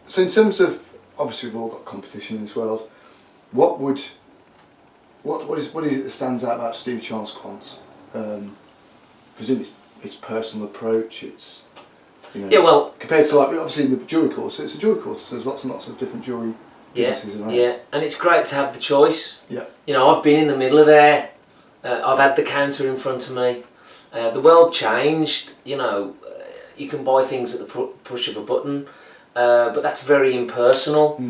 So in terms of, obviously we've all got competition in this world, what is it that stands out about Steve Charles Quance? Presumably its personal approach, its, you know, Yeah, well, compared to, like, obviously the jewellery course, it's a jewellery course, so there's lots and lots of different jewellery businesses around. Yeah, and it's great to have the choice. Yeah. You know, I've been in the middle of there. I've had the counter in front of me. The world changed. You know, you can buy things at the push of a button, but that's very impersonal.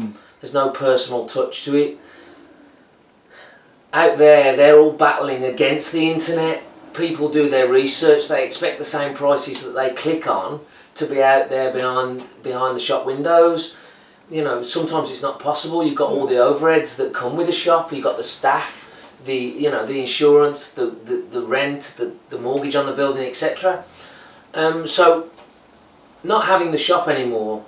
There's no personal touch to it. Out there, they're all battling against the internet. People do their research. They expect the same prices that they click on to be out there behind the shop windows. You know, sometimes it's not possible. You've got all the overheads that come with a shop. You've got the staff, the insurance, the rent, the mortgage on the building, etc. So not having the shop anymore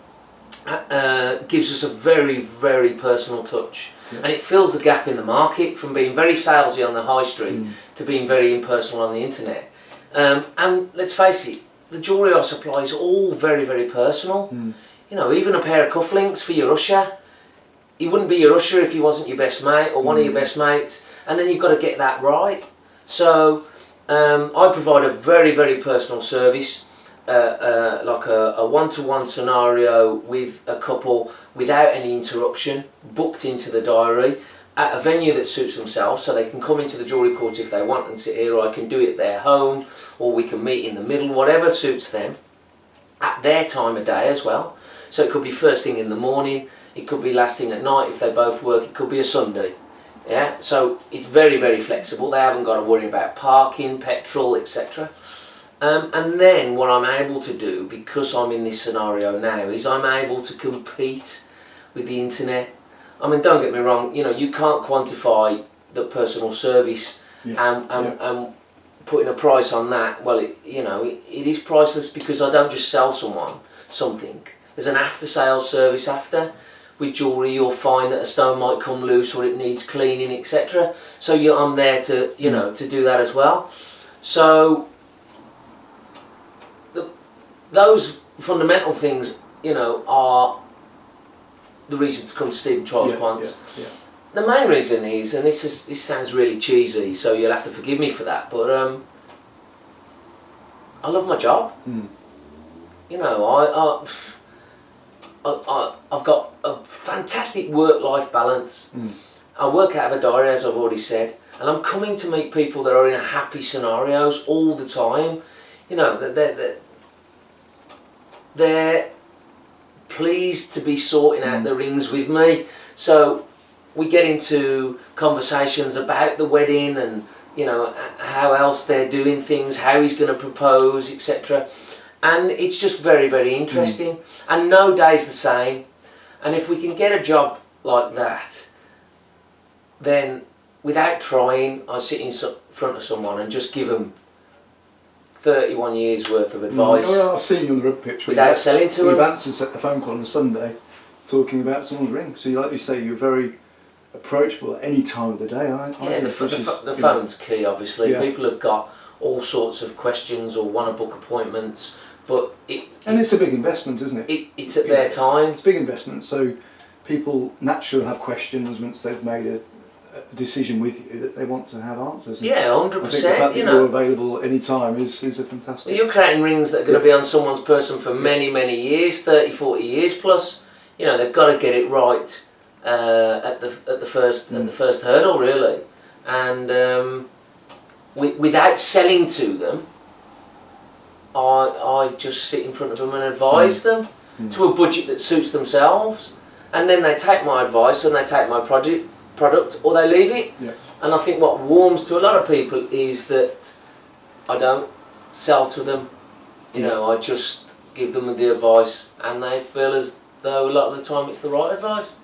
gives us a very, very personal touch. Yeah. And it fills the gap in the market from being very salesy on the high street to being very impersonal on the internet. And let's face it, the jewellery I supply is all very, very personal. You know, even a pair of cufflinks for your usher, he wouldn't be your usher if he wasn't your best mate or one of your best mates, and then you've got to get that right. So I provide a very, very personal service, like a one-to-one scenario with a couple without any interruption, booked into the diary at a venue that suits themselves, so they can come into the jewellery court if they want and sit here, or I can do it at their home, or we can meet in the middle, whatever suits them, at their time of day as well. So it could be first thing in the morning, it could be last thing at night if they both work, it could be a Sunday. Yeah, so it's very, very flexible. They haven't got to worry about parking, petrol, etc. And then what I'm able to do, because I'm in this scenario now, is I'm able to compete with the internet. I mean, don't get me wrong, you know, you can't quantify the personal service and putting a price on that. Well, it is priceless, because I don't just sell someone something. There's an after-sales service after. With jewellery, you'll find that a stone might come loose or it needs cleaning, etc. So I'm there to, to do that as well. So those fundamental things, are the reason to come to Steve Charles Quance. The main reason is, and this sounds really cheesy, so you'll have to forgive me for that, but I love my job. You know, I've got a fantastic work-life balance. I work out of a diary, as I've already said, and I'm coming to meet people that are in happy scenarios all the time. You know, they're pleased to be sorting out the rings with me. So we get into conversations about the wedding and, how else they're doing things, how he's going to propose, etc. And it's just very, very interesting. And no day's the same. And if we can get a job like that, then without trying, I sit in front of someone and just give them 31 years worth of advice. I've seen you on the rugby pitch. Without selling to them. You've answered a phone call on a Sunday talking about someone's ring. So like you say, you're very approachable at any time of the day, aren't you? Yeah, the phone's key, obviously. Yeah. People have got all sorts of questions or want to book appointments, but it's a big investment, isn't it? It's at their time. It's a big investment, so people naturally have questions once they've made a decision with you that they want to have answers. Yeah, 100%. I think the fact that you're available any time is a fantastic. You're creating rings that are going to be on someone's person for many, many years, 30, 40 years plus. They've got to get it right at the first hurdle, really, and without selling to them, I just sit in front of them and advise them to a budget that suits themselves, and then they take my advice and they take my product or they leave it. And I think what warms to a lot of people is that I don't sell to them. I just give them the advice, and they feel as though a lot of the time it's the right advice.